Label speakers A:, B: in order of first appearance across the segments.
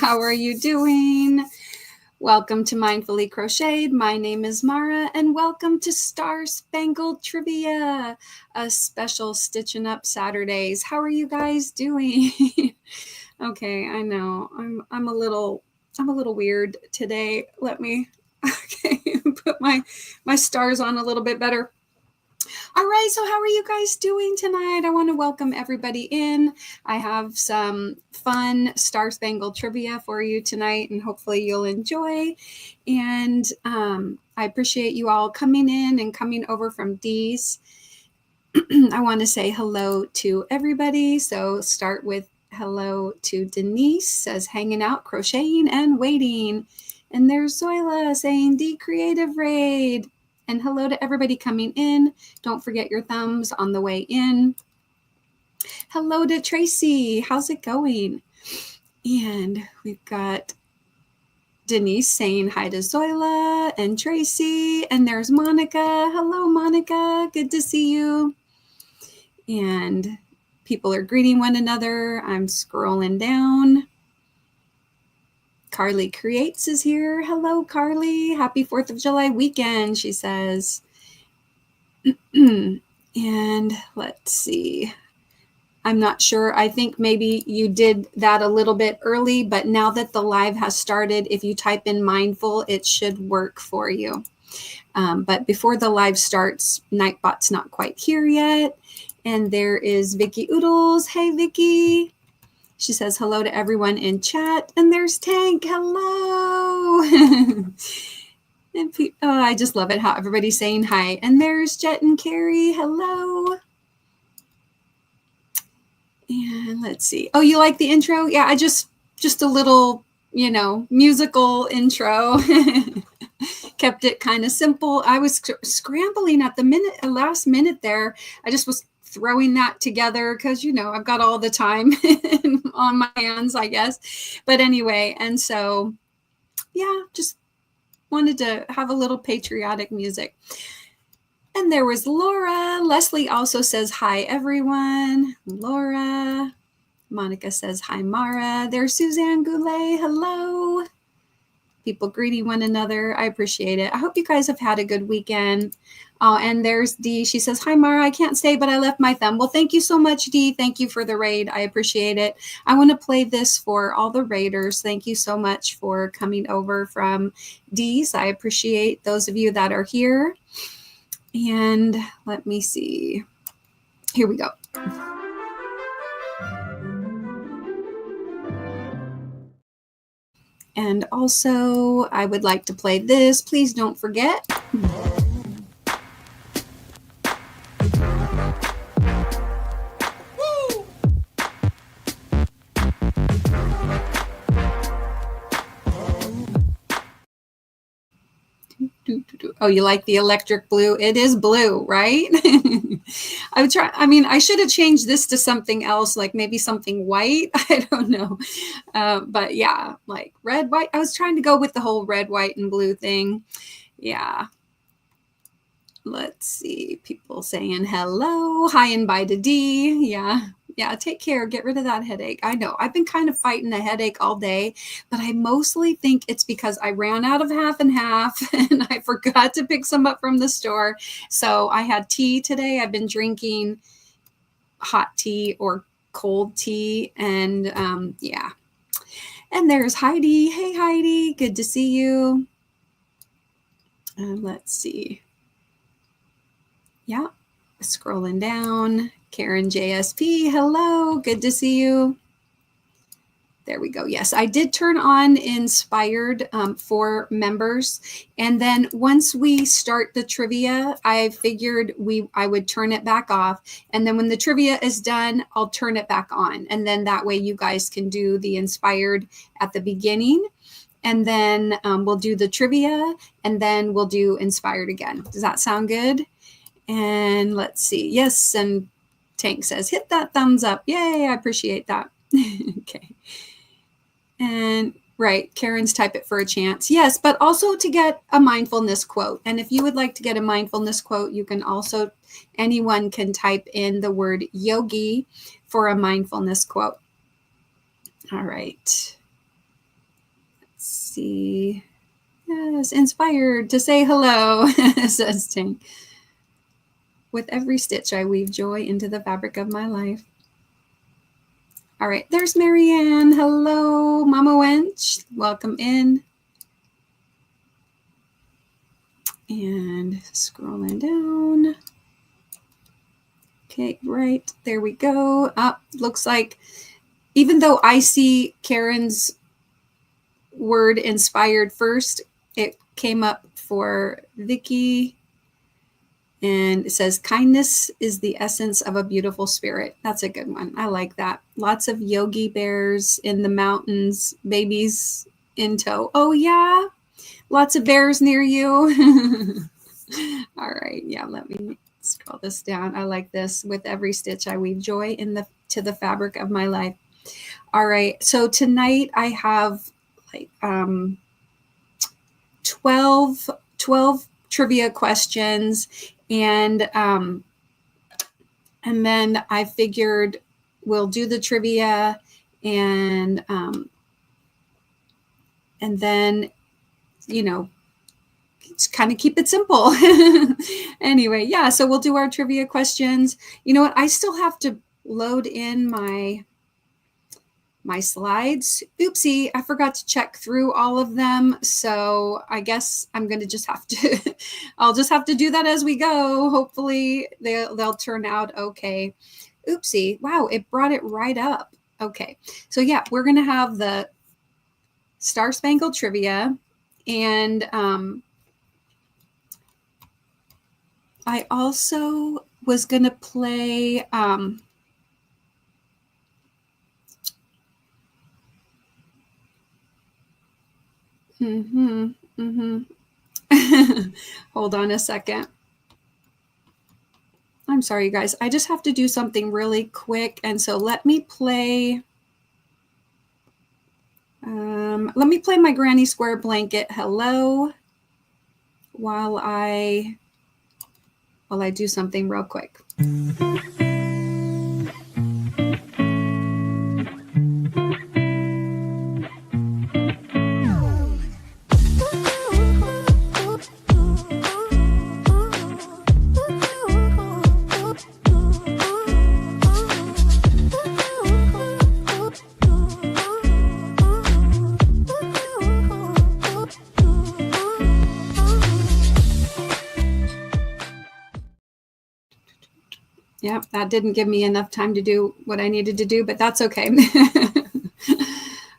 A: How are you doing? Welcome to Mindfully Crocheted. My name is Mara, and welcome to Star Spangled Trivia, a special Stitching Up Saturdays. How are you guys doing? Okay, I know I'm a little weird today. Let me put my stars on a little bit better. All right, so how are you guys doing tonight? I want to welcome everybody in. I have some fun Star Spangled trivia for you tonight, and hopefully you'll enjoy. And I appreciate you all coming in and coming over from Dee's. I want to say hello to everybody. So start with hello to Denise, says hanging out, crocheting, and waiting. And there's Zoila saying D Creative Raid. And hello to everybody coming in. Don't forget your thumbs on the way in. Hello to Tracy. How's it going? And we've got Denise saying hi to Zoila and Tracy. And there's Monica. Hello, Monica. Good to see you. And people are greeting one another. I'm scrolling down. Carly Creates is here. Hello, Carly. Happy 4th of July weekend, she says. And let's see. I'm not sure. I think maybe you did that a little bit early, but now that the live has started, if you type in mindful, it should work for you. But before the live starts, Nightbot's not quite here yet. And there is Vicky Oodles. Hey, Vicky. She says hello to everyone in chat. And there's Tank. Hello. And I just love it how everybody's saying hi. And there's Jet and Carrie. Hello. And let's see. Oh, you like the intro? Yeah, I just a little, musical intro. Kept it kind of simple. I was scrambling at the last minute there. I just was throwing that together because, I've got all the time on my hands, I guess. But anyway, and so, yeah, just wanted to have a little patriotic music. And there was Laura. Leslie also says hi, everyone. Laura. Monica says hi, Mara. There's Suzanne Goulet. Hello. People greeting one another. I appreciate it. I hope you guys have had a good weekend. And there's Dee. She says, hi, Mara. I can't stay, but I left my thumb. Well, thank you so much, Dee. Thank you for the raid. I appreciate it. I want to play this for all the raiders. Thank you so much for coming over from Dee's. I appreciate those of you that are here. And let me see. Here we go. And also, I would like to play this. Please don't forget. Oh, you like the electric blue? It is blue, right? I should have changed this to something else, like maybe something white. I don't know. But yeah, like red, white. I was trying to go with the whole red, white, and blue thing. Yeah. Let's see. People saying hello. Hi and bye to D. Yeah. Yeah, take care. Get rid of that headache. I know. I've been kind of fighting a headache all day, but I mostly think it's because I ran out of half and half and I forgot to pick some up from the store. So I had tea today. I've been drinking hot tea or cold tea. And yeah. And there's Heidi. Hey, Heidi. Good to see you. Let's see. Yeah. Scrolling down. Karen JSP, hello, good to see you. There we go. Yes, I did turn on Inspired for members. And then once we start the trivia, I figured I would turn it back off. And then when the trivia is done, I'll turn it back on. And then that way you guys can do the Inspired at the beginning. And then we'll do the trivia and then we'll do Inspired again. Does that sound good? And let's see. Yes, and Tank says, hit that thumbs up. Yay, I appreciate that. Okay. And right, Karen's type it for a chance. Yes, but also to get a mindfulness quote. And if you would like to get a mindfulness quote, you can also, anyone can type in the word yogi for a mindfulness quote. All right. see. Yes, inspired to say hello, says Tink. With every stitch, I weave joy into the fabric of my life. All right, there's Marianne. Hello, Mama Wench. Welcome in. And scrolling down. Okay, right, there we go. Looks like, even though I see Karen's word inspired first, it came up for Vicky. And it says, kindness is the essence of a beautiful spirit. That's a good one. I like that. Lots of yogi bears in the mountains, babies in tow. Oh, yeah. Lots of bears near you. All right. Yeah, let me scroll this down. I like this. With every stitch, I weave joy to the fabric of my life. All right. So tonight I have like 12 trivia questions. And then I figured we'll do the trivia and then, kind of keep it simple. Anyway, yeah, so we'll do our trivia questions. You know what? I still have to load in my slides. Oopsie, I forgot to check through all of them. So I guess I'm going to just have to, I'll just have to do that as we go. Hopefully they'll turn out okay. Oopsie, wow, it brought it right up. Okay, so yeah, we're going to have the Star Spangled trivia. And I also was going to play hold on a second. I'm sorry, you guys. I just have to do something really quick. And so let me play my Granny Square Blanket Hello while I do something real quick. Yep, that didn't give me enough time to do what I needed to do, but that's okay.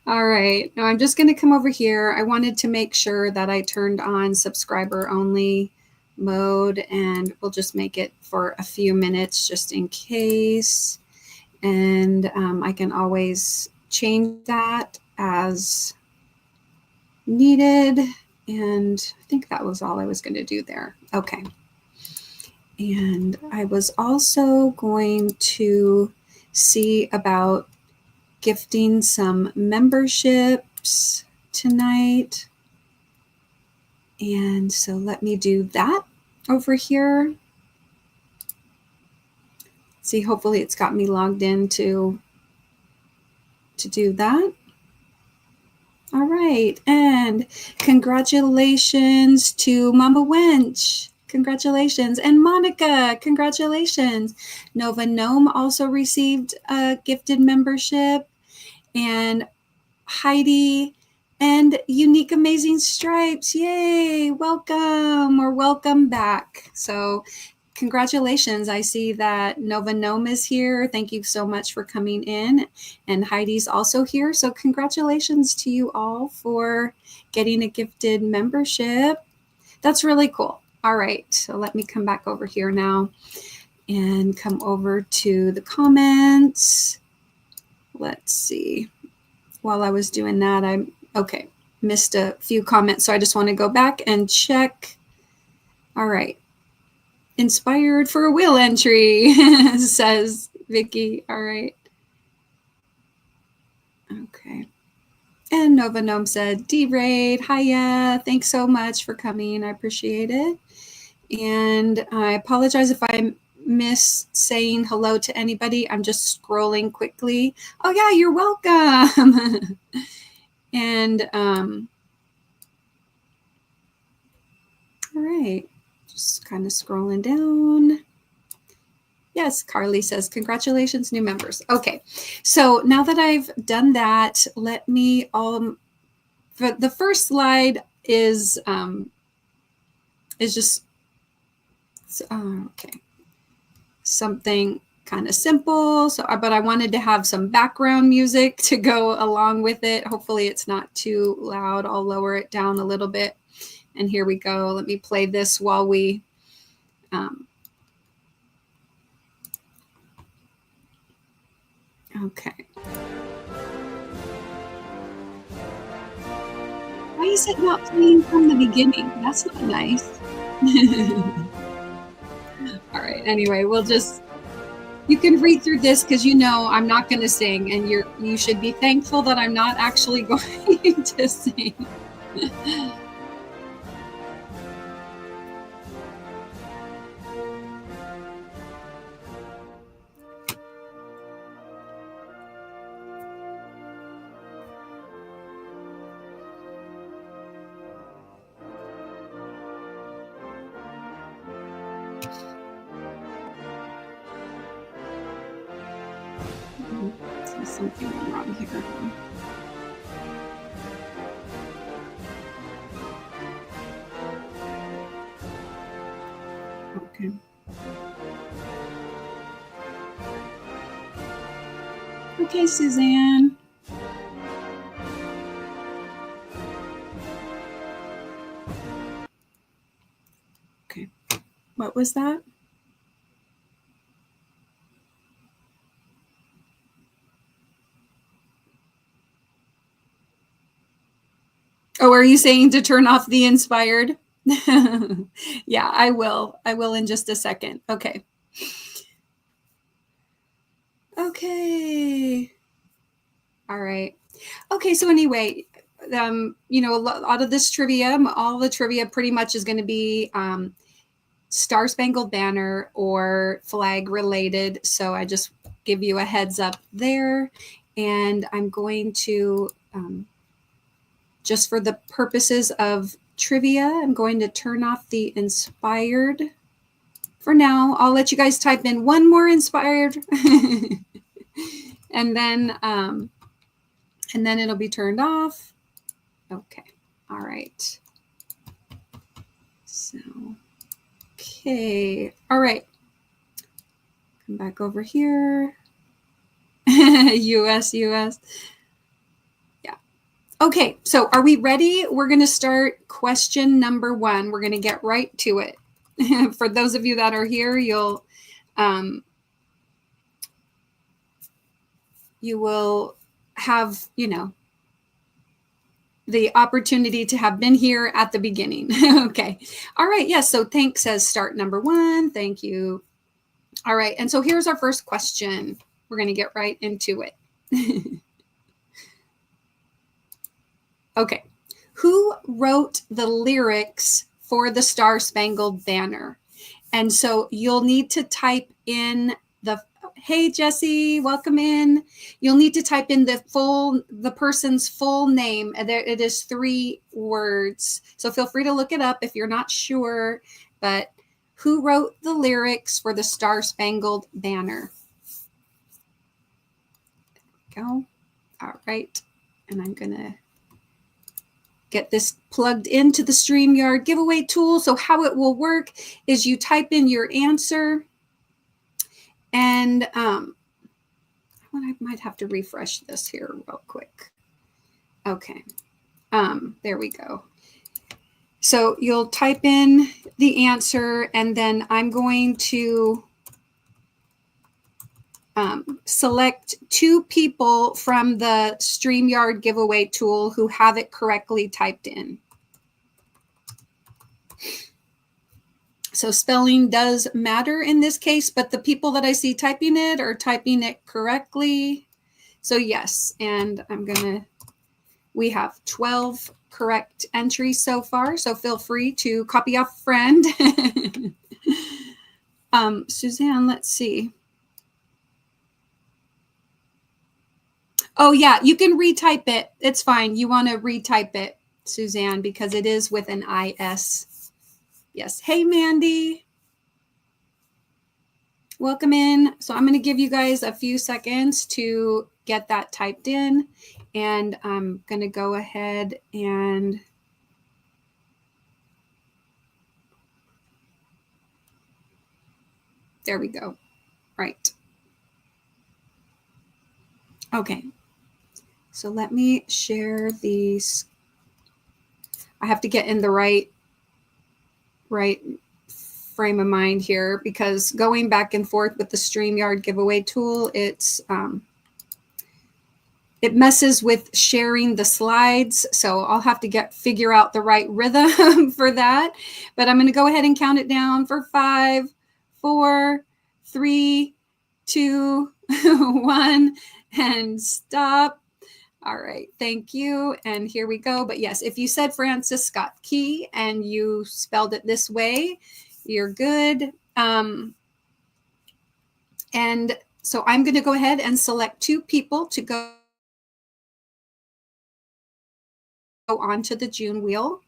A: All right, now I'm just going to come over here. I wanted to make sure that I turned on subscriber only mode, and we'll just make it for a few minutes just in case. And I can always change that as needed. And I think that was all I was going to do there. Okay. And I was also going to see about gifting some memberships tonight. And so let me do that over here. See, hopefully it's got me logged in to do that. All right. And congratulations to Mama Wench. Congratulations. And Monica, congratulations. Nova Gnome also received a gifted membership. And Heidi and Unique Amazing Stripes. Yay. Welcome or welcome back. So congratulations. I see that Nova Gnome is here. Thank you so much for coming in. And Heidi's also here. So congratulations to you all for getting a gifted membership. That's really cool. All right, so let me come back over here now and come over to the comments. Let's see. While I was doing that, I missed a few comments. So I just want to go back and check. All right. Inspired for a wheel entry, says Vicky. All right. Okay. And Nova Gnome said, D-Raid, hiya. Thanks so much for coming. I appreciate it. And I apologize if I miss saying hello to anybody. I'm just scrolling quickly. Oh, yeah, you're welcome. And right. Just kind of scrolling down. Yes, Carly says, congratulations, new members. Okay, so now that I've done that, let me, the first slide is just, okay, something kind of simple. So, but I wanted to have some background music to go along with it. Hopefully it's not too loud. I'll lower it down a little bit. And here we go. Let me play this while we, okay. Why is it not playing from the beginning? That's not nice. All right. Anyway, you can read through this because you know I'm not going to sing, and you should be thankful that I'm not actually going to sing. There's something wrong here. Okay. Okay, Suzanne. Okay. What was that? Oh, are you saying to turn off the inspired? Yeah, I will. I will in just a second. Okay. Okay. All right. Okay, so anyway, you know, a lot of this trivia, all the trivia pretty much is going to be Star Spangled Banner or flag related. So I just give you a heads up there. And I'm going to, just for the purposes of trivia, I'm going to turn off the inspired for now. I'll let you guys type in one more inspired and then it'll be turned off. Okay. All right. So, okay. All right. Come back over here. US. Yeah. Okay. So are we ready? We're going to start question number 1. We're going to get right to it. For those of you that are here, you will have, you know, the opportunity to have been here at the beginning. Okay. All right. Yes. So thanks says start number 1. Thank you. All right. And so here's our first question. We're going to get right into it. Okay. Who wrote the lyrics for the Star Spangled Banner? And so you'll need to type in hey, Jesse, welcome in. You'll need to type in the person's full name. It is 3 words. So feel free to look it up if you're not sure, but who wrote the lyrics for the Star Spangled Banner? There we go. All right. And I'm going to get this plugged into the StreamYard giveaway tool. So how it will work is you type in your answer, and I might have to refresh this here real quick. Okay. There we go. So you'll type in the answer, and then I'm going to select 2 people from the StreamYard giveaway tool who have it correctly typed in. So spelling does matter in this case, but the people that I see typing it are typing it correctly. So yes, and we have 12 correct entries so far. So feel free to copy off a friend. Suzanne, let's see. Oh yeah, you can retype it. It's fine. You want to retype it, Suzanne, because it is with an IS. Yes. Hey, Mandy. Welcome in. So I'm going to give you guys a few seconds to get that typed in. And I'm going to go ahead and there we go. Right. Okay. So let me share these. I have to get in the right frame of mind here, because going back and forth with the StreamYard giveaway tool, it messes with sharing the slides. So I'll have to figure out the right rhythm for that. But I'm going to go ahead and count it down for 5, 4, 3, 2, 1, and stop. All right, thank you. And here we go. But yes, if you said Francis Scott Key and you spelled it this way, you're good. And so I'm going to go ahead and select 2 people to go onto the June wheel.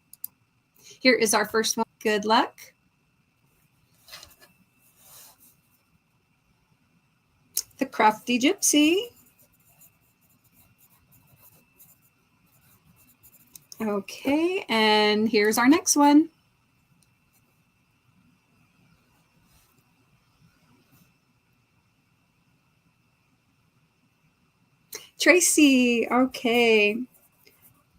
A: Here is our first one. Good luck. The Crafty Gypsy. Okay, and here's our next one. Tracy, okay.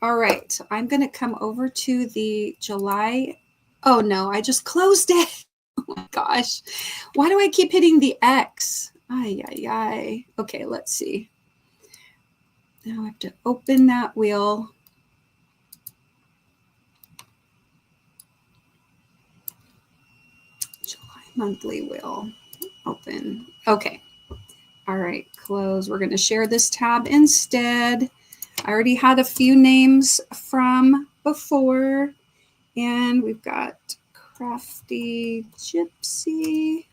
A: All right, I'm going to come over to the July. Oh no, I just closed it. Oh my gosh. Why do I keep hitting the X? Ay, ay, ay. Okay, let's see. Now I have to open that wheel. July monthly wheel. Open. Okay. All right, close. We're going to share this tab instead. I already had a few names from before, and we've got Crafty Gypsy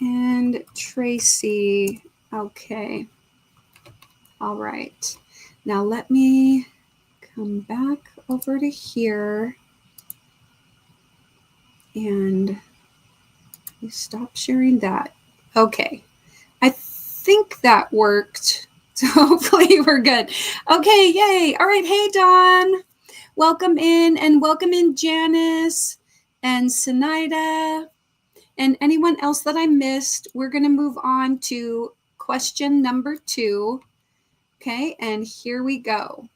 A: and Tracy. Okay. All right. Now let me come back over to here and stop sharing that. Okay. I think that worked. So hopefully we're good. Okay, yay. All right. Hey, Dawn. Welcome in, and welcome in Janice and Sinaida and anyone else that I missed. We're going to move on to question number 2. Okay, and here we go.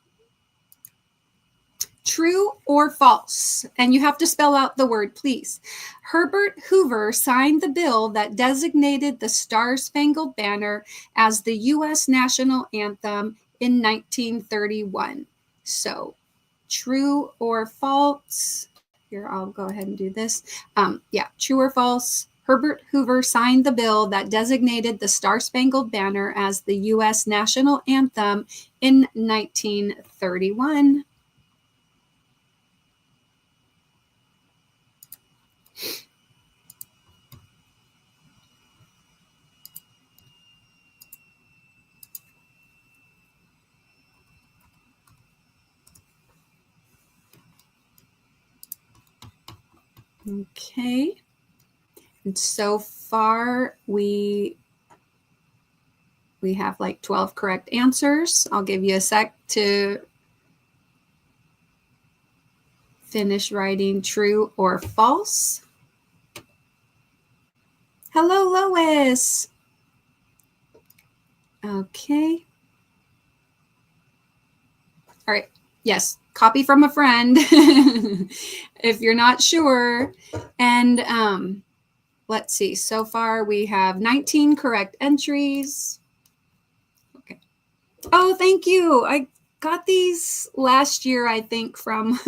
A: True or false? And you have to spell out the word, please. Herbert Hoover signed the bill that designated the Star-Spangled Banner as the US national anthem in 1931. So, true or false? Here, I'll go ahead and do this. True or false? Herbert Hoover signed the bill that designated the Star-Spangled Banner as the US national anthem in 1931. Okay. And so far we have like 12 correct answers. I'll give you a sec to finish writing true or false. Hello, Lois. Okay. All right. Yes. Copy from a friend if you're not sure. And let's see. So far we have 19 correct entries. Okay. Oh, thank you. I got these last year, I think, from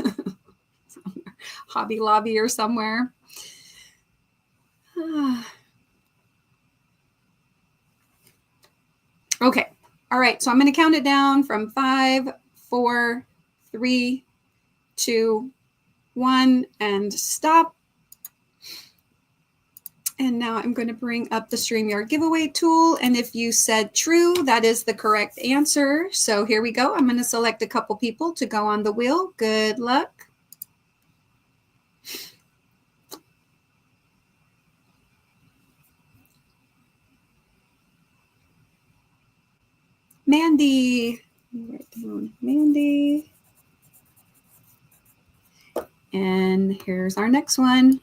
A: Hobby Lobby or somewhere. Okay. All right. So I'm going to count it down from 5, 4, 3, 2, 1, and stop. And now I'm going to bring up the StreamYard giveaway tool. And if you said true, that is the correct answer. So here we go. I'm going to select a couple people to go on the wheel. Good luck. Mandy. Write down Mandy. And here's our next one.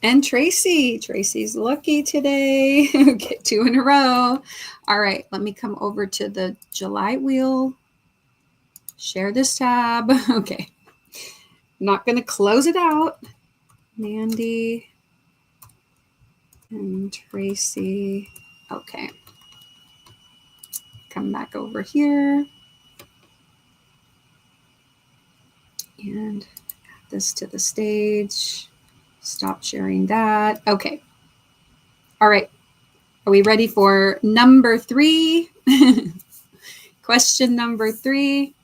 A: And Tracy. Tracy's lucky today. Okay, 2 in a row. All right, let me come over to the July wheel. Share this tab. Okay. I'm not going to close it out. Mandy and Tracy. Okay. Come back over here. And add this to the stage. Stop sharing that. Okay. All right. Are we ready for number 3? Question number 3.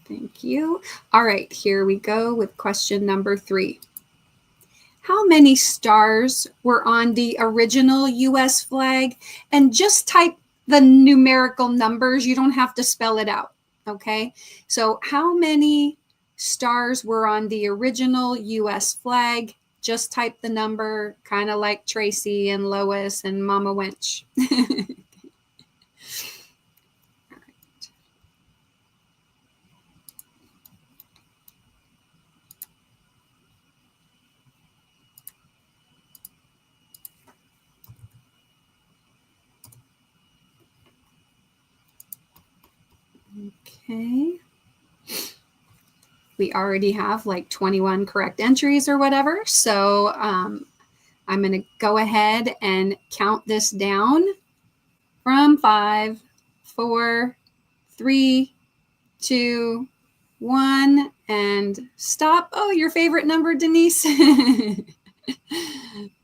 A: Thank you. All right, here we go with question number 3. How many stars were on the original US flag? And just type the numerical numbers. You don't have to spell it out, okay? So how many stars were on the original US flag? Just type the number, kind of like Tracy and Lois and Mama Wench. Okay. We already have like 21 correct entries or whatever. So I'm going to go ahead and count this down from 5, 4, 3, 2, 1, and stop. Oh, your favorite number, Denise.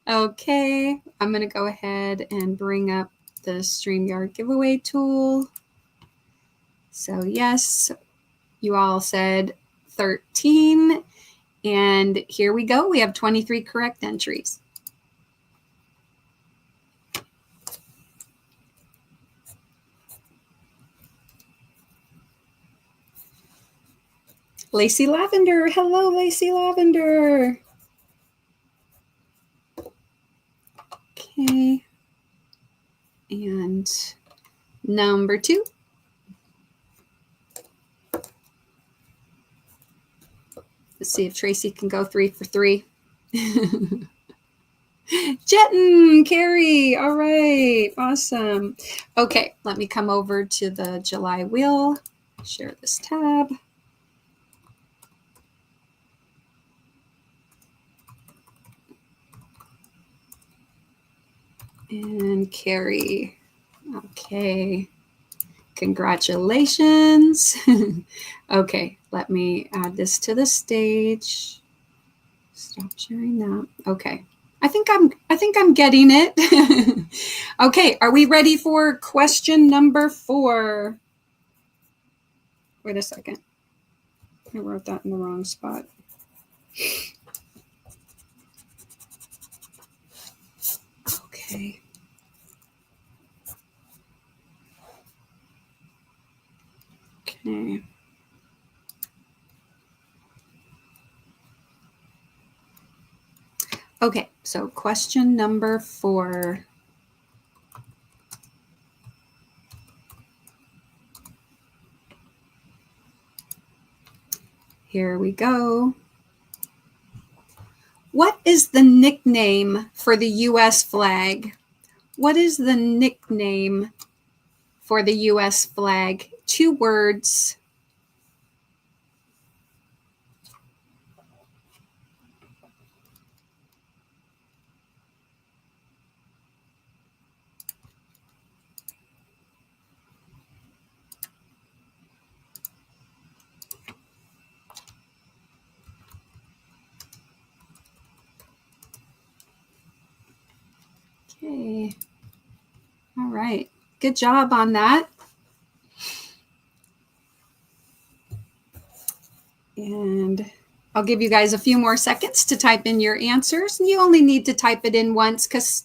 A: Okay, I'm going to go ahead and bring up the StreamYard giveaway tool. So yes, you all said 13. And here we go. We have 23 correct entries. Lacey Lavender. Hello, Lacey Lavender. Okay. And number 2. Let's see if Tracy can go 3 for 3. Jetton, Carrie. All right. Awesome. Okay. Let me come over to the July wheel. Share this tab. And Carrie. Okay. Congratulations. Okay, let me add this to the stage. Stop sharing that. Okay. I think I'm getting it. Okay, are we ready for question number 4? Wait a second. I wrote that in the wrong spot. Okay. Okay. Okay, so question number 4. Here we go. What is the nickname for the US flag? What is the nickname for the US flag? 2 words. Okay. All right. Good job on that. And I'll give you guys a few more seconds to type in your answers. You only need to type it in once because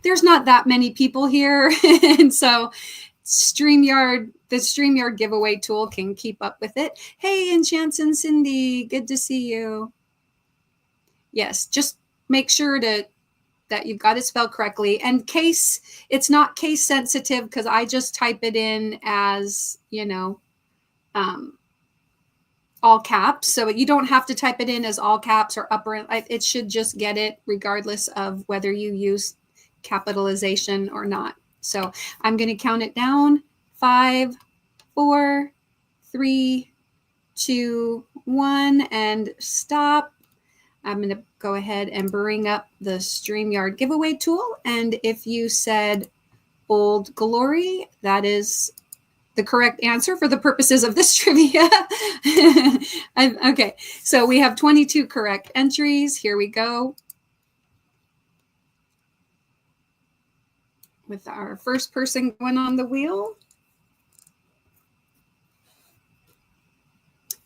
A: there's not that many people here. And so the StreamYard giveaway tool can keep up with it. Hey, Enchants and Cindy, good to see you. Yes, just make sure that you've got it spelled correctly. And it's not case sensitive because I just type it in as, all caps. So you don't have to type it in as all caps or upper. It should just get it regardless of whether you use capitalization or not. So I'm going to count it down. 5, 4, 3, 2, 1, and stop. I'm going to go ahead and bring up the StreamYard giveaway tool. And if you said Old Glory, that is the correct answer for the purposes of this trivia. Okay, so we have 22 correct entries. Here we go. With our first person going on the wheel.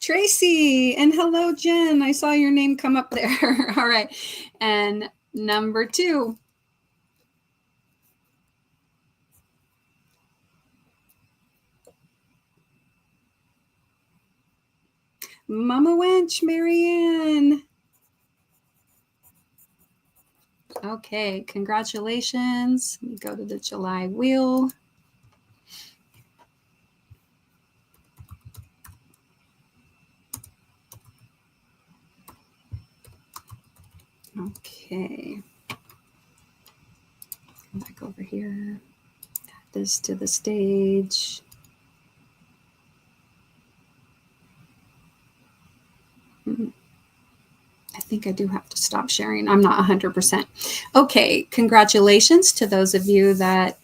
A: Tracy, and hello, Jen. I saw your name come up there. All right, and number 2. Mama Wench, Marianne. Okay, congratulations. Let me go to the July wheel. Okay. Come back over here. Add this to the stage. I think I do have to stop sharing. I'm not 100%. Okay, congratulations to those of you that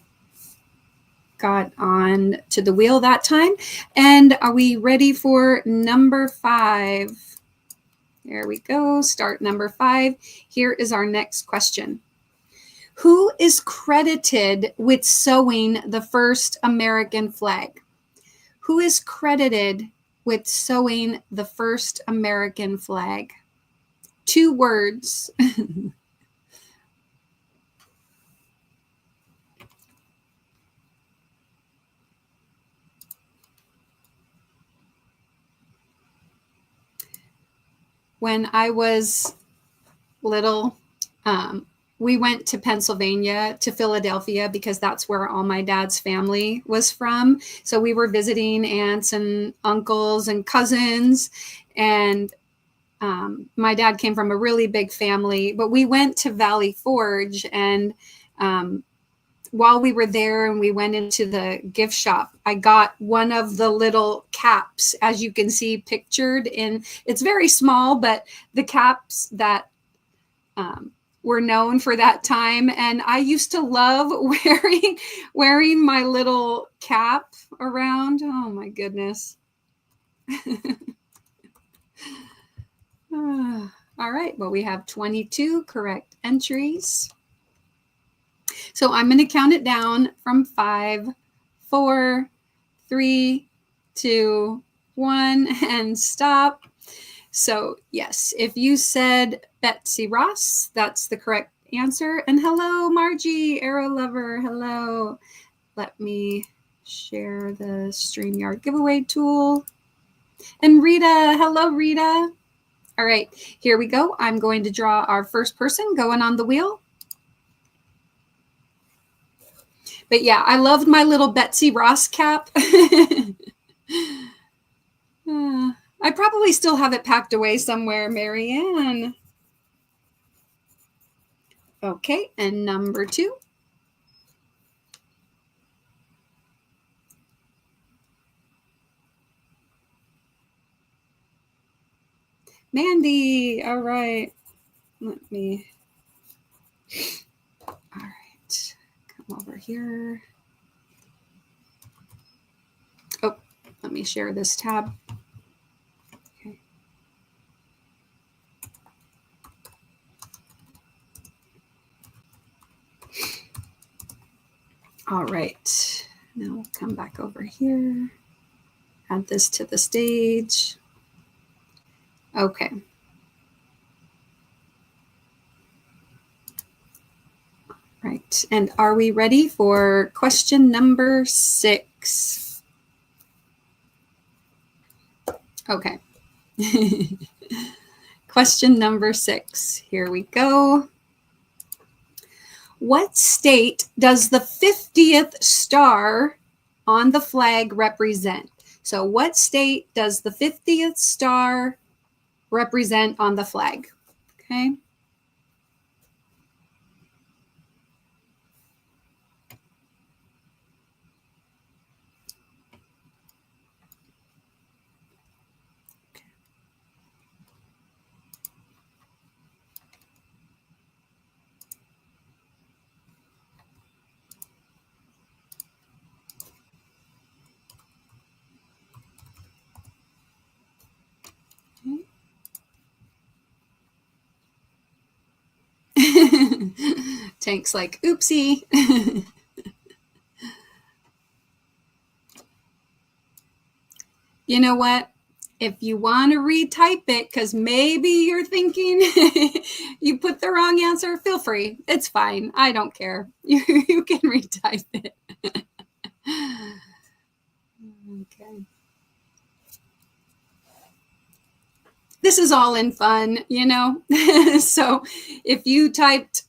A: got on to the wheel that time. And are we ready for number 5? There we go. Start number 5. Here is our next question. Who is credited with sewing the first American flag? Who is credited with sewing the first American flag? 2 words. When I was little, we went to Pennsylvania, to Philadelphia, because that's where all my dad's family was from. So we were visiting aunts and uncles and cousins. And my dad came from a really big family, but we went to Valley Forge. And while we were there and we went into the gift shop, I got one of the little caps, as you can see pictured in, it's very small, but the caps that were known for that time. And I used to love wearing my little cap around. Oh my goodness. All right, well, we have 22 correct entries. So I'm going to count it down from 5, 4, 3, 2, 1, and stop. So yes, if you said Betsy Ross, that's the correct answer. And hello, Margie, Arrow Lover, hello. Let me share the StreamYard giveaway tool. And Rita, hello, Rita. All right, here we go. I'm going to draw our first person going on the wheel. But yeah, I loved my little Betsy Ross cap. I probably still have it packed away somewhere, Marianne. Okay, and number 2. Mandy, all right. All right, come over here. Oh, let me share this tab. Okay. All right, now we'll come back over here. Add this to the stage. Okay. Right. And are we ready for question number 6? Okay. Question number 6. Here we go. What state does the 50th star on the flag represent? So what state does the 50th star represent on the flag? Okay. Tank's like, oopsie. You know what? If you want to retype it, because maybe you're thinking you put the wrong answer, feel free. It's fine. I don't care. You can retype it. Okay. This is all in fun, you know? So if you typed,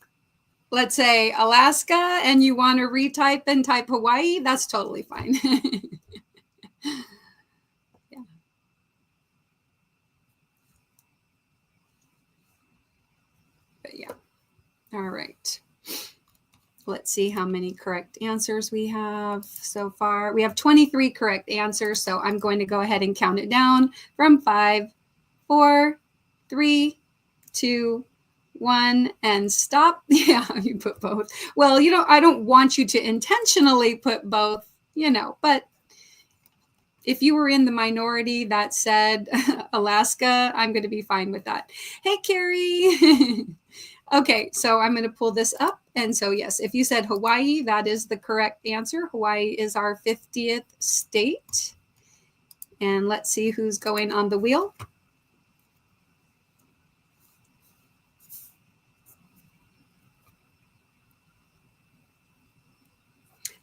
A: let's say, Alaska, and you want to retype and type Hawaii, that's totally fine. Yeah. But yeah. All right. Let's see how many correct answers we have so far. We have 23 correct answers, so I'm going to go ahead and count it down from 5, 4, 3, 2, 1, and stop. Yeah, you put both. Well, you know, I don't want you to intentionally put both, you know, but if you were in the minority that said Alaska, I'm going to be fine with that. Hey, Carrie. Okay, so I'm going to pull this up. And so, yes, if you said Hawaii, that is the correct answer. Hawaii is our 50th state. And let's see who's going on the wheel.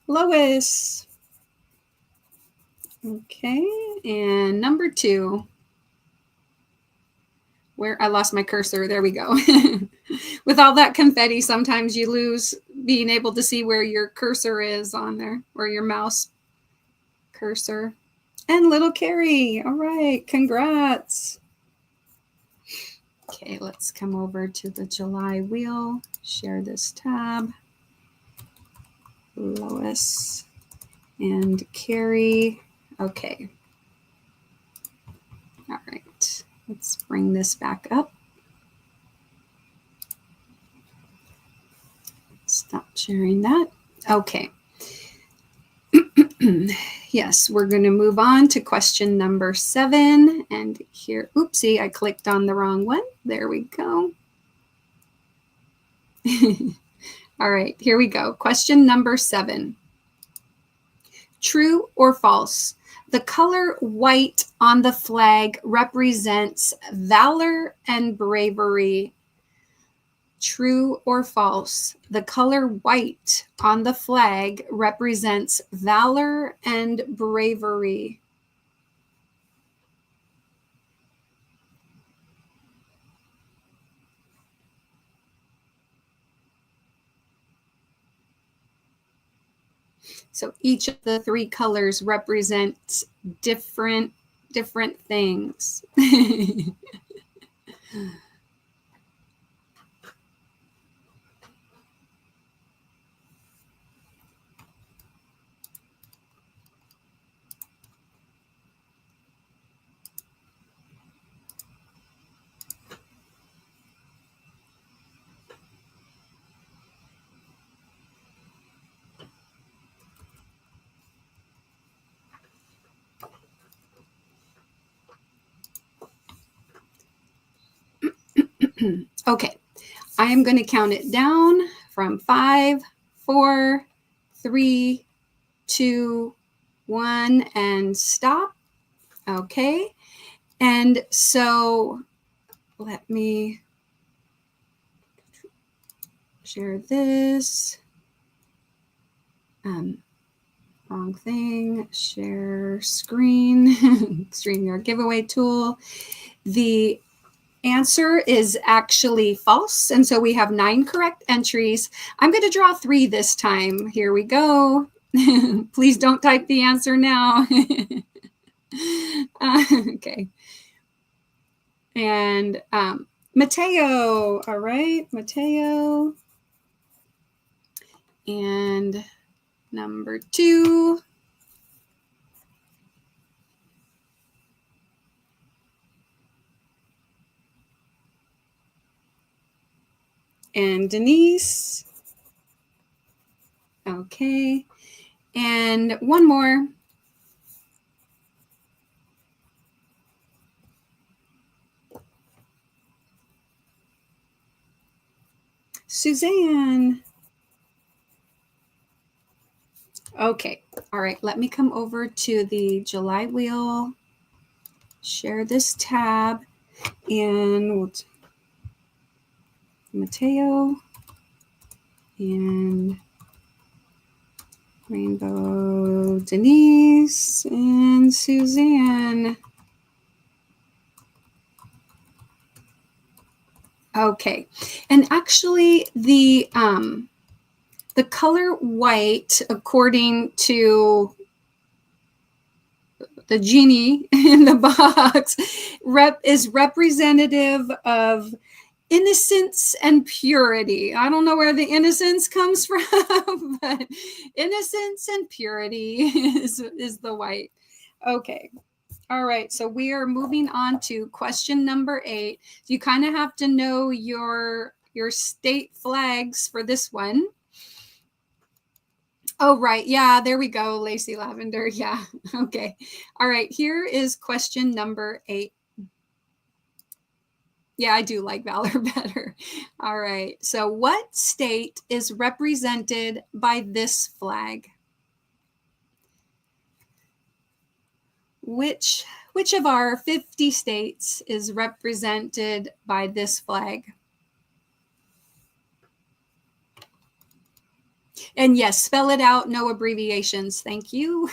A: Lois. Okay, and number 2. Where I lost my cursor. There we go. With all that confetti, sometimes you lose being able to see where your cursor is on there, or your mouse cursor. And little Carrie. All right, congrats. Okay, let's come over to the July wheel. Share this tab. Lois and Carrie. Okay. All right. Let's bring this back up. Stop sharing that. Okay. Yes, we're going to move on to question number 7. And here, oopsie, I clicked on the wrong one. There we go. All right, here we go. Question number 7. True or false? The color white on the flag represents valor and bravery. True or false? The color white on the flag represents valor and bravery. So each of the 3 colors represents different things. Okay, I am going to count it down from 5, 4, 3, 2, 1, and stop. Okay, and so let me share this. Wrong thing. Share screen. StreamYard giveaway tool. The answer is actually false. And so we have 9 correct entries. I'm going to draw 3 this time. Here we go. Please don't type the answer now. Okay. And Mateo. All right, Mateo. And number 2. And Denise. Okay. And one more. Suzanne. Okay. All right. Let me come over to the July wheel. Share this tab. And we'll Mateo. And Rainbow Denise and Suzanne. Okay, and actually the color white, according to the genie in the box, is representative of innocence and purity. I don't know where the innocence comes from, but innocence and purity is the white. Okay. All right. So we are moving on to question number 8. You kind of have to know your state flags for this one. Oh, right. Yeah, there we go. Lacey Lavender. Yeah. Okay. All right. Here is question number 8. Yeah, I do like Valor better. All right. So what state is represented by this flag? Which of our 50 states is represented by this flag? And yes, spell it out, no abbreviations. Thank you.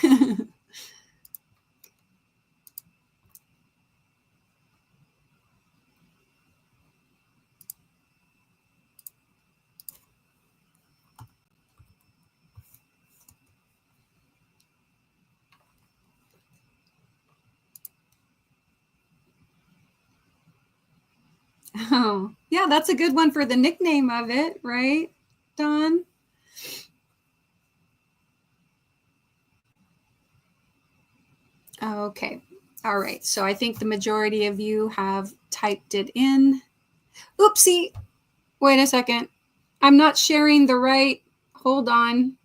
A: Oh, yeah, that's a good one for the nickname of it, right, Don? Okay. All right. So I think the majority of you have typed it in. Oopsie. Wait a second. I'm not sharing the right. Hold on.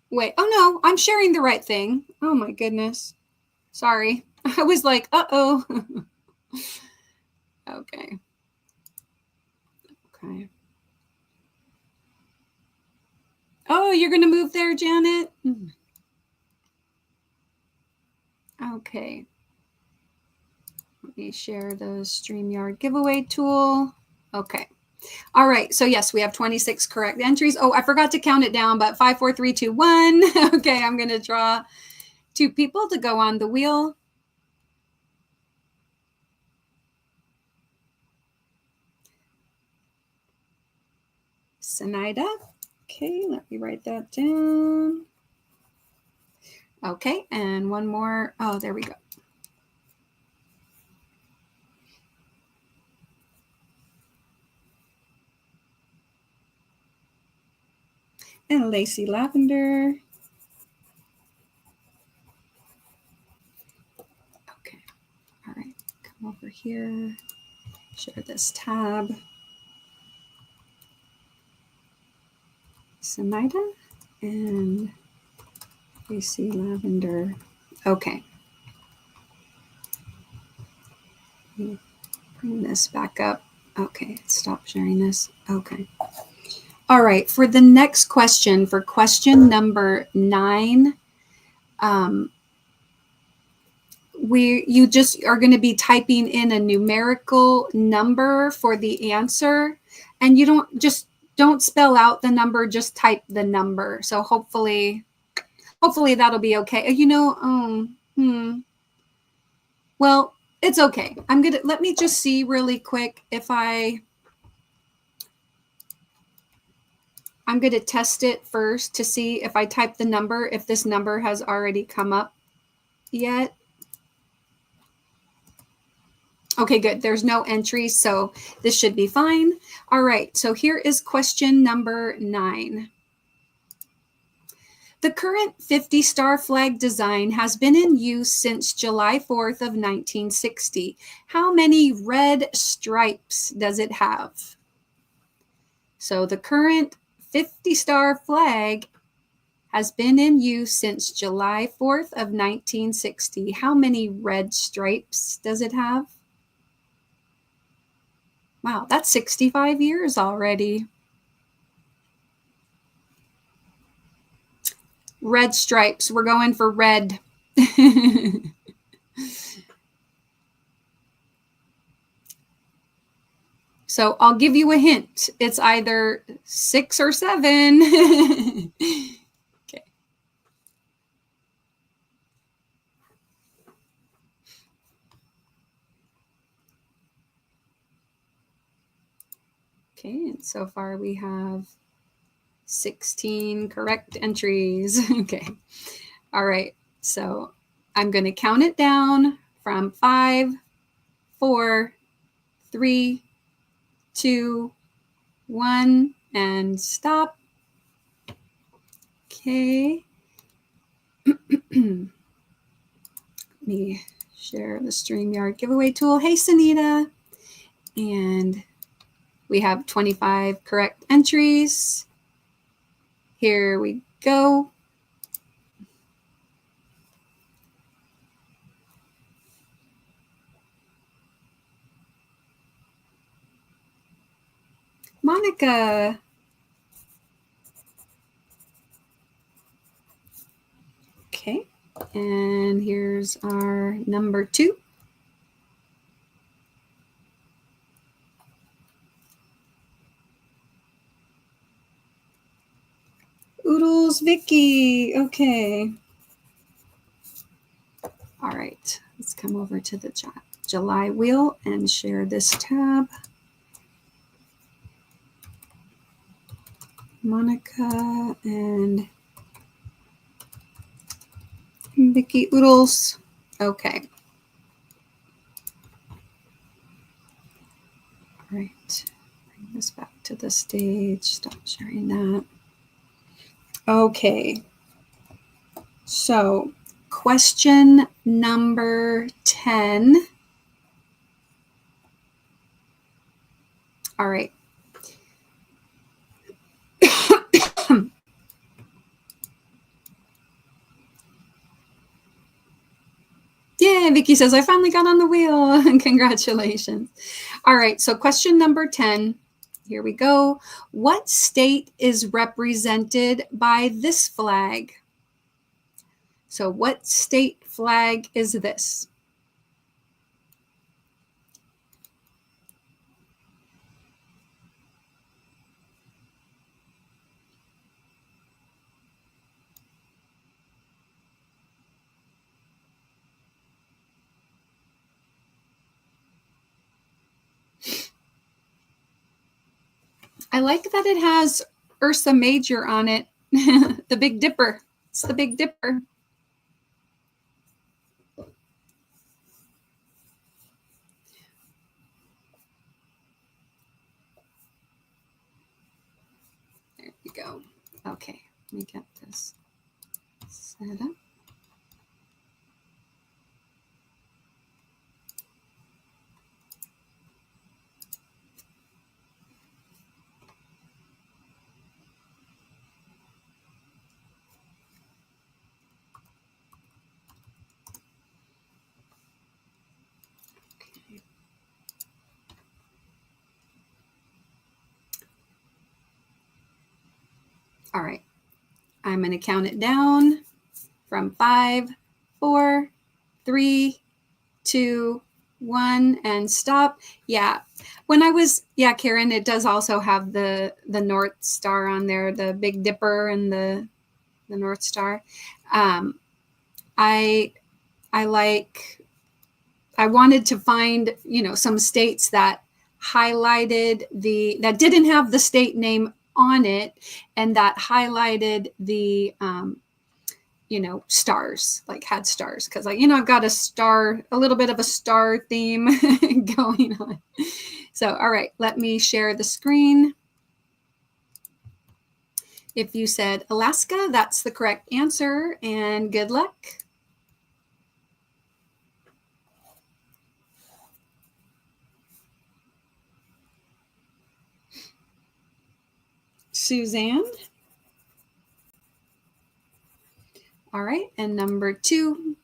A: Wait. Oh, no. I'm sharing the right thing. Oh, my goodness. Sorry. I was like, uh-oh. Okay. Okay. Oh, you're going to move there, Janet? Okay. Let me share the StreamYard giveaway tool. Okay. All right. So yes, we have 26 correct entries. Oh, I forgot to count it down, but 5, 4, 3, 2, 1. Okay. I'm going to draw 2 people to go on the wheel. Sinaida. Okay. Let me write that down. Okay. And one more. Oh, there we go. And Lacey Lavender. Okay. All right. Come over here. Share this tab. Sinaida and Lacey Lavender. Okay. Bring this back up. Okay, stop sharing this. Okay. All right, for the next question, for question number 9, you just are going to be typing in a numerical number for the answer, and you don't don't spell out the number, just type the number. So hopefully that'll be okay. Well, it's okay. Let me just see really quick if I'm going to test it first to see if I type the number, if this number has already come up yet. Okay, good. There's no entries, so this should be fine. All right, so here is question number 9. The current 50-star flag design has been in use since July 4th of 1960. How many red stripes does it have? So the current 50-star flag has been in use since July 4th of 1960. How many red stripes does it have? Wow, that's 65 years already. Red stripes. We're going for red. So I'll give you a hint. It's either 6 or 7. Okay. Okay, and so far we have 16 correct entries. Okay. All right. So I'm going to count it down from 5, 4, 3, 2, 1, and stop. Okay. Let me share the StreamYard giveaway tool. Hey, Sunita. And we have 25 correct entries. Here we go. Monica. Okay, and here's our number 2. Oodles, Vicky. Okay. All right, let's come over to the July wheel and share this tab. Monica and Vicky Oodles. Okay. All right. Bring this back to the stage. Stop sharing that. Okay. So, question number 10. All right. Yeah, Vicky says, I finally got on the wheel. Congratulations. All right, so question number 10. Here we go. What state is represented by this flag? So what state flag is this? I like that it has Ursa Major on it. The Big Dipper. It's the Big Dipper. There we go. Okay, let me get this set up. All right, I'm going to count it down from 5, 4, 3, 2, 1 and stop. Yeah. Karen, it does also have the North Star on there, the Big Dipper and the North Star. I wanted to find, some states that highlighted that didn't have the state name on it, and that highlighted the stars, like had stars, because I've got a little bit of a star theme going on. So all right, let me share the screen. If you said Alaska, that's the correct answer, and good luck. Suzanne. All right, and number 2.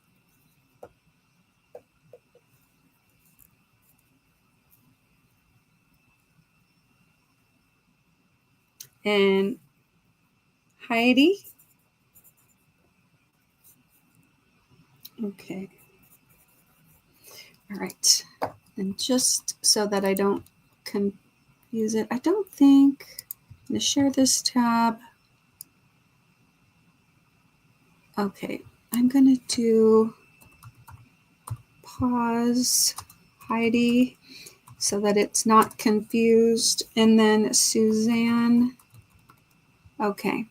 A: And Heidi. Okay. All right. And just so that I don't confuse it, I don't think I'm going to share this tab. Okay. I'm going to do pause Heidi so that it's not confused. And then Suzanne. Okay.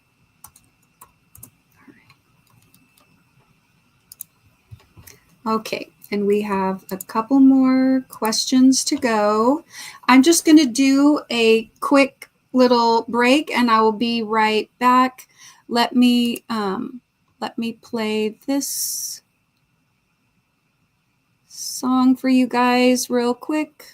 A: Okay, and we have a couple more questions to go. I'm just going to do a quick little break, and I will be right back. Let me play this song for you guys real quick.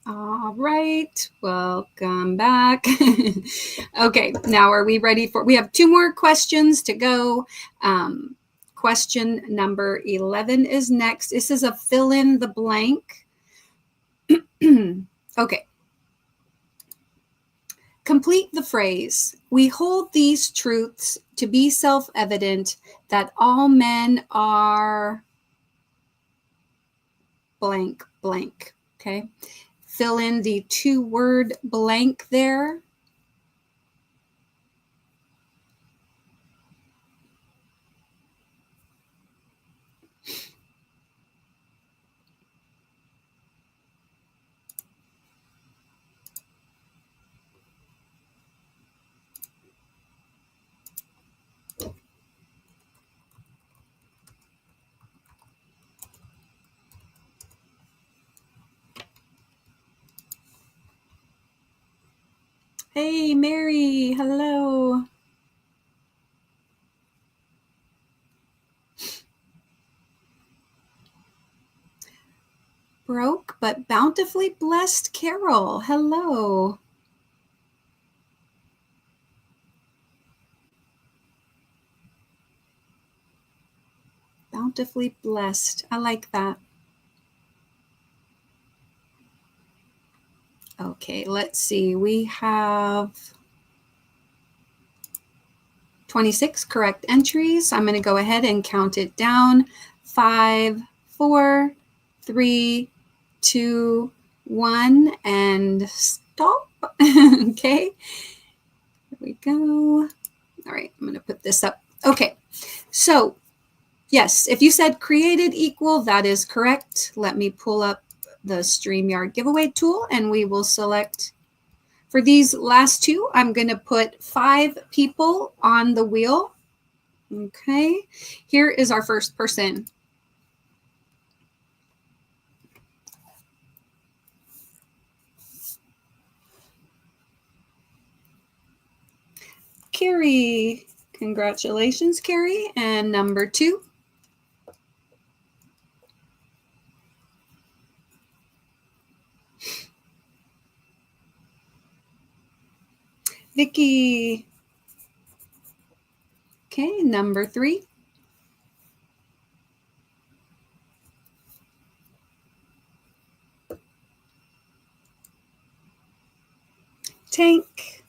A: All right, welcome back. Okay, now are we ready we have 2 more questions to go. Question number 11 is next. This is a fill in the blank. Okay. Complete the phrase. We hold these truths to be self-evident that all men are blank, blank. Okay. Fill in the 2-word blank there. Hey, Mary, hello. broke but bountifully blessed Carol. Hello. Bountifully blessed. I like that. Okay, let's see. We have 26 correct entries. I'm going to go ahead and count it down. 5, 4, 3, 2, 1, and stop. Okay, here we go. All right, I'm going to put this up. Okay, so yes, if you said created equal, that is correct. Let me pull up the StreamYard giveaway tool and we will select. For these last two, I'm going to put 5 people on the wheel. Okay, here is our first person. Carrie. Congratulations, Carrie. And number 2. Vicky. Okay, number 3. Tank.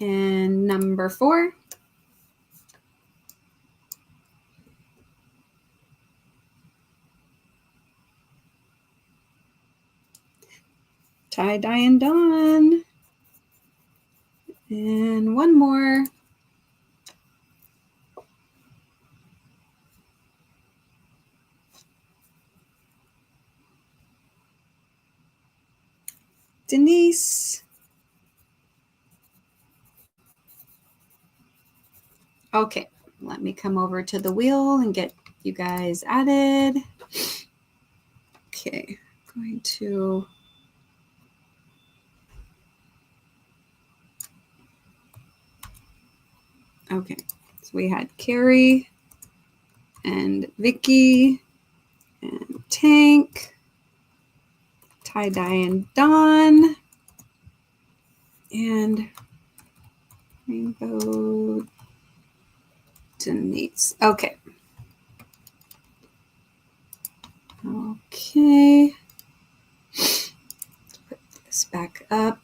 A: And number 4. Tie-dye and Dawn. And one more. Denise. Okay, let me come over to the wheel and get you guys added. Okay, going to... Okay, so we had Carrie and Vicky and Tank, Tie-dye and Dawn, and Rainbow Denise. Okay. Okay. Put this back up.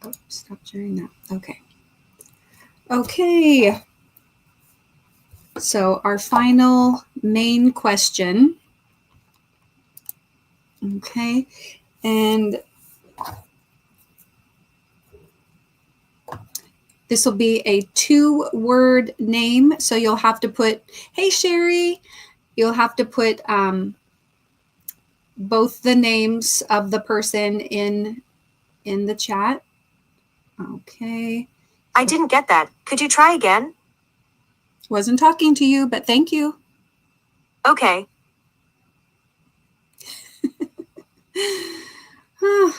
A: Oh, stop sharing that. Okay. Okay. So our final main question. Okay. And this will be a 2-word name. So you'll have to put, hey, Sherry, you'll have to put both the names of the person in the chat. Okay.
B: I didn't get that. Could you try again?
A: Wasn't talking to you, but thank you.
B: Okay.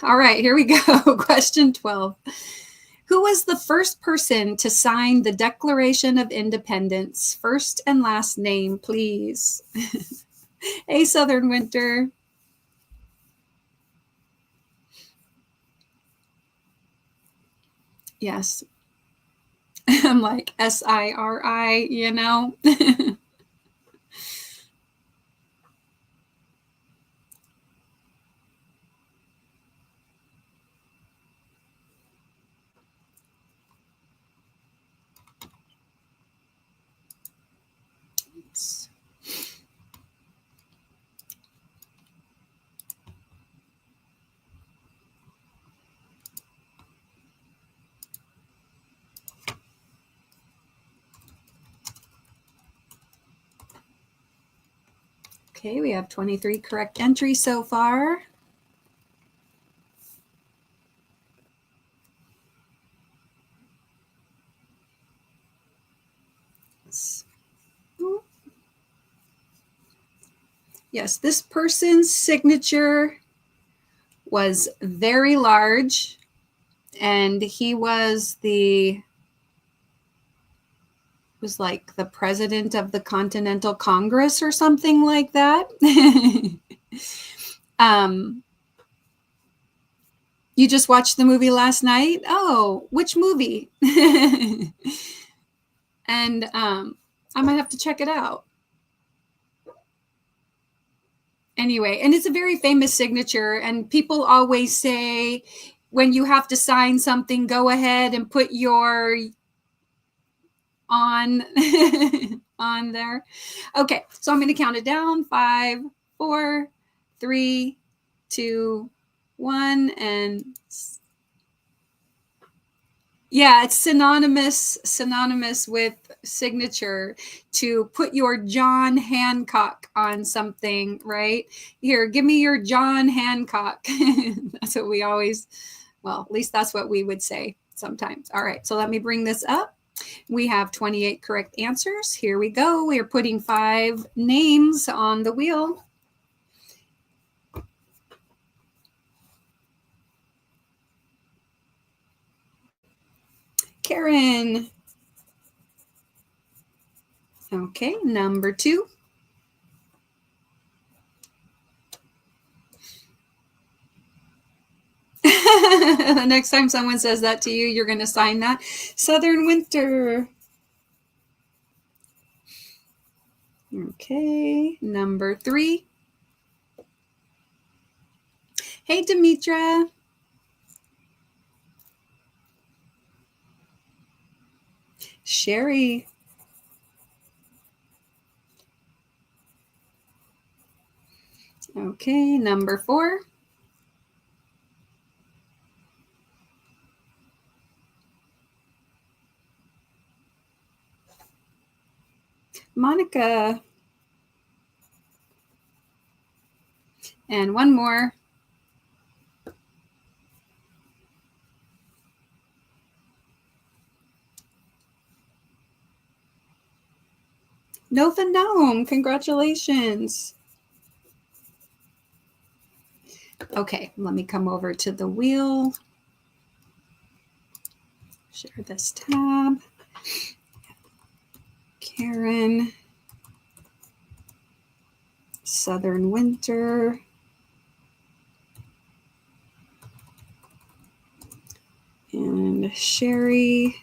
A: All right, here we go. Question 12. Who was the first person to sign the Declaration of Independence? First and last name, please. Hey, Southern Winter. Yes. I'm like SIRI, you know. Okay, we have 23 correct entries so far. Yes, this person's signature was very large, and he was the was like the president of the Continental Congress or something like that. You just watched the movie last night? Oh, which movie? And I might have to check it out. Anyway, and it's a very famous signature, and people always say when you have to sign something, go ahead and put your on on there. Okay, so I'm going to count it down. 5, 4, 3, 2, 1, and yeah, it's synonymous with signature, to put your John Hancock on something, right? Here, give me your John Hancock. That's what we always, well, at least that's what we would say sometimes. All right, so let me bring this up. We have 28 correct answers. Here we go. We are putting 5 names on the wheel. Karen. Okay, number 2. The next time someone says that to you, you're going to sign that. Southern Winter. Okay, number 3. Hey, Demetra. Sherry. Okay, number 4. Monica. And one more. Nova Gnome, congratulations. Okay, let me come over to the wheel. Share this tab. Karen. Southern Winter. And Sherry.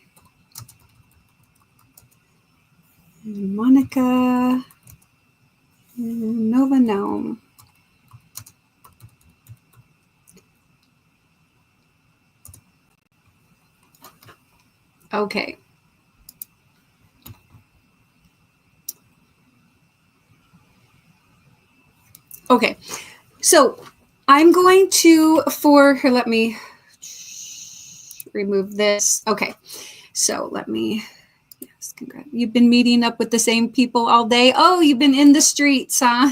A: And Monica. And Nova Gnome. Okay. Okay, so I'm going to, here, let me remove this. Okay, so let me, yes, congrats. You've been meeting up with the same people all day. Oh, you've been in the streets, huh?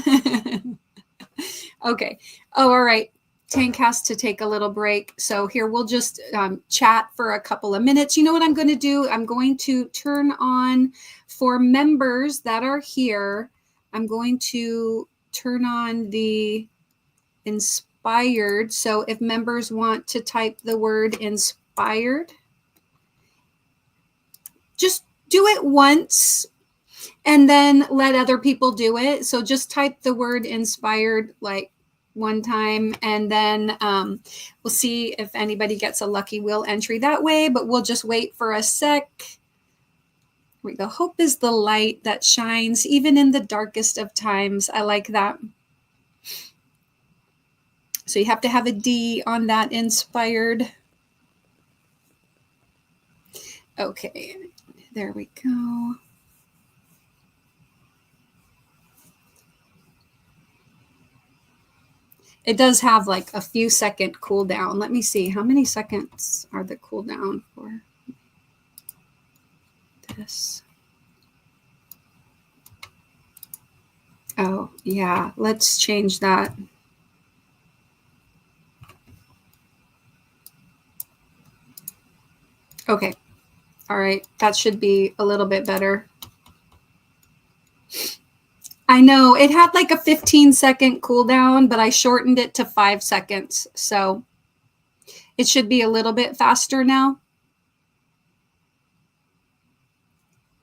A: Okay. Oh, all right. Tank has to take a little break. So here, we'll just chat for a couple of minutes. You know what I'm going to do? I'm going to turn on, for members that are here, I'm going to turn on the inspired. So if members want to type the word inspired, just do it once and then let other people do it. So just type the word inspired like one time, and then we'll see if anybody gets a lucky wheel entry that way, but we'll just wait for a sec. Here we go. Hope is the light that shines even in the darkest of times. I like that. So you have to have a D on that inspired. Okay, there we go. It does have like a few second cooldown. Let me see. How many seconds are the cooldown for this? Oh, yeah. Let's change that. Okay. All right. That should be a little bit better. I know it had like a 15-second cooldown, but I shortened it to 5 seconds. So it should be a little bit faster now.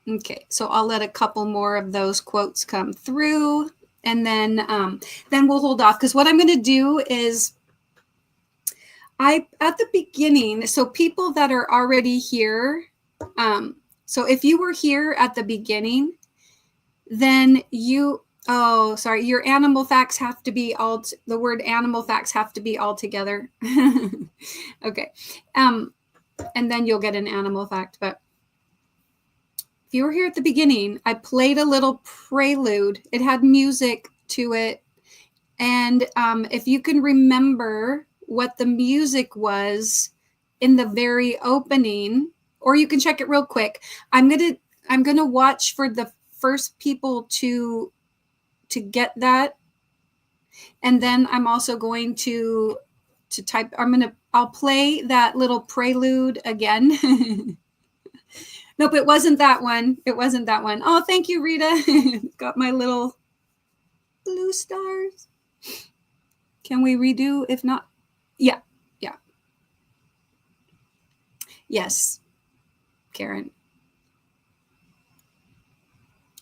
A: Okay, so I'll let a couple more of those quotes come through, and then we'll hold off, because what I'm going to do is at the beginning, so people that are already here, so if you were here at the beginning, then your animal facts have to be the word animal facts have to be all together. Okay. And then you'll get an animal fact. But if you were here at the beginning, I played a little prelude. It had music to it. And if you can remember what the music was in the very opening, or you can check it real quick. I'm gonna watch for the first people to get that, and then I'm also going to type. I'll play that little prelude again. Nope, it wasn't that one. It wasn't that one. Oh, thank you, Rita. Got my little blue stars. Can we redo? If not, yeah. Yes, Karen.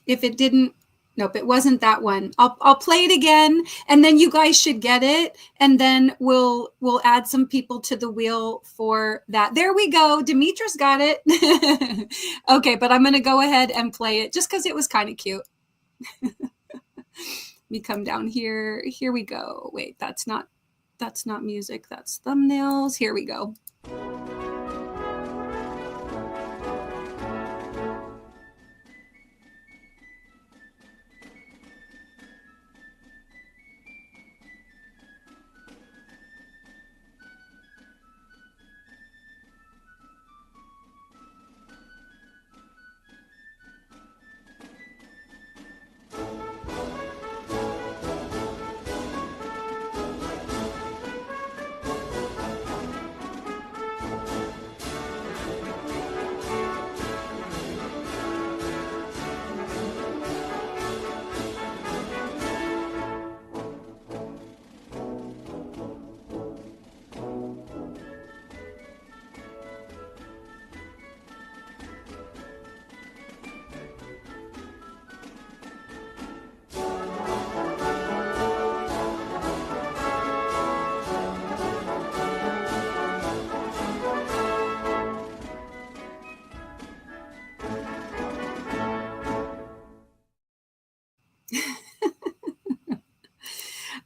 A: If it didn't, nope, it wasn't that one. I'll play it again, and then you guys should get it, and then we'll add some people to the wheel for that. There we go. Demetra's got it. Okay, but I'm going to go ahead and play it just because it was kind of cute. Let me come down here. Here we go. Wait, that's not music. That's thumbnails. Here we go.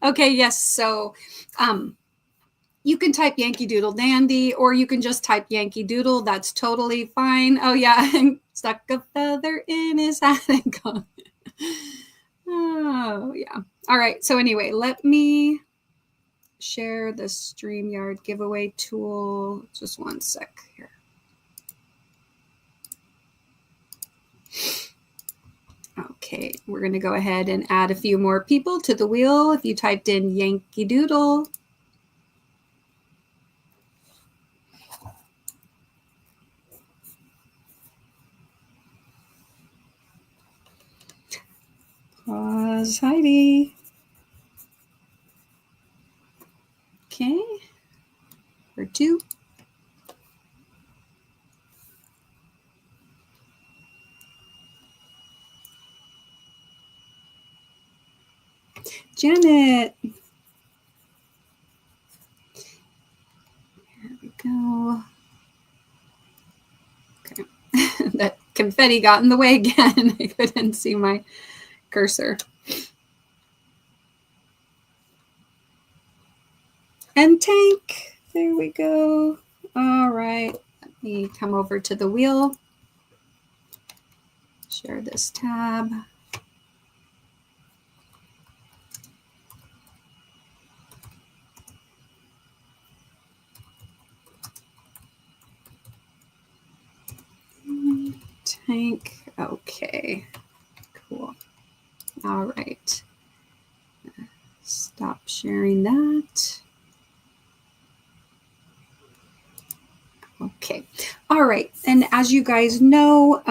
A: Okay, yes. So you can type Yankee Doodle Dandy, or you can just type Yankee Doodle. That's totally fine. Oh, yeah. Stuck a feather in his hat and gone. Oh, yeah. All right. So anyway, let me share the StreamYard giveaway tool. Just one sec here. Okay, we're going to go ahead and add a few more people to the wheel. If you typed in Yankee Doodle. Pause, Heidi. Okay, for 2. Janet. There we go. Okay. That confetti got in the way again. I couldn't see my cursor. And Tank. There we go. All right. Let me come over to the wheel. Share this tab. Tank. Okay. Cool. All right. Stop sharing that. Okay. All right. And as you guys know,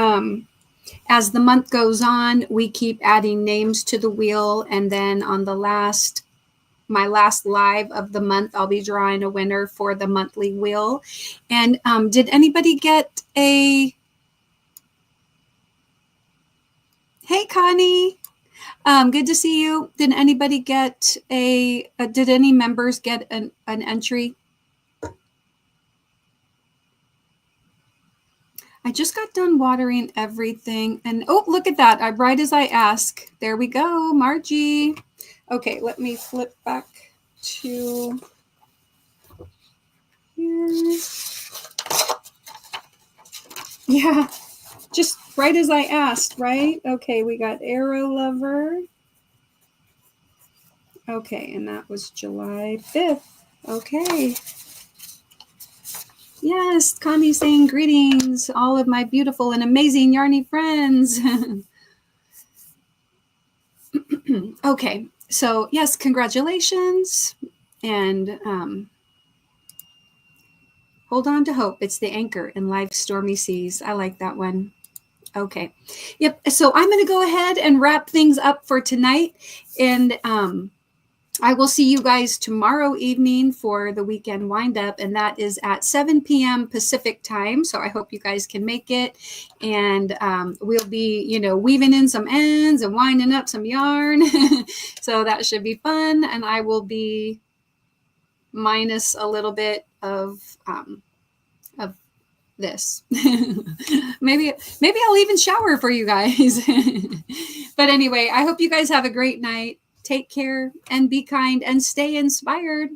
A: as the month goes on, we keep adding names to the wheel. And then on my last live of the month, I'll be drawing a winner for the monthly wheel. And did anybody get a Hey, Connie. Good to see you. Did anybody get did any members get an entry? I just got done watering everything and oh, look at that. I'm right as I ask. There we go, Margie. Okay, let me flip back to here. Yeah, just right as I asked, right? Okay, we got Arrow Lover. Okay, and that was July 5th. Okay. Yes, Connie saying greetings, all of my beautiful and amazing yarny friends. Okay, so yes, congratulations. And hold on to hope. It's the anchor in life's stormy seas. I like that one. Okay. Yep. So I'm going to go ahead and wrap things up for tonight. And I will see you guys tomorrow evening for the weekend wind up, and that is at 7 p.m. Pacific time. So I hope you guys can make it. And we'll be, weaving in some ends and winding up some yarn. So that should be fun. And I will be minus a little bit of this. maybe I'll even shower for you guys. But anyway, I hope you guys have a great night. Take care and be kind and stay inspired.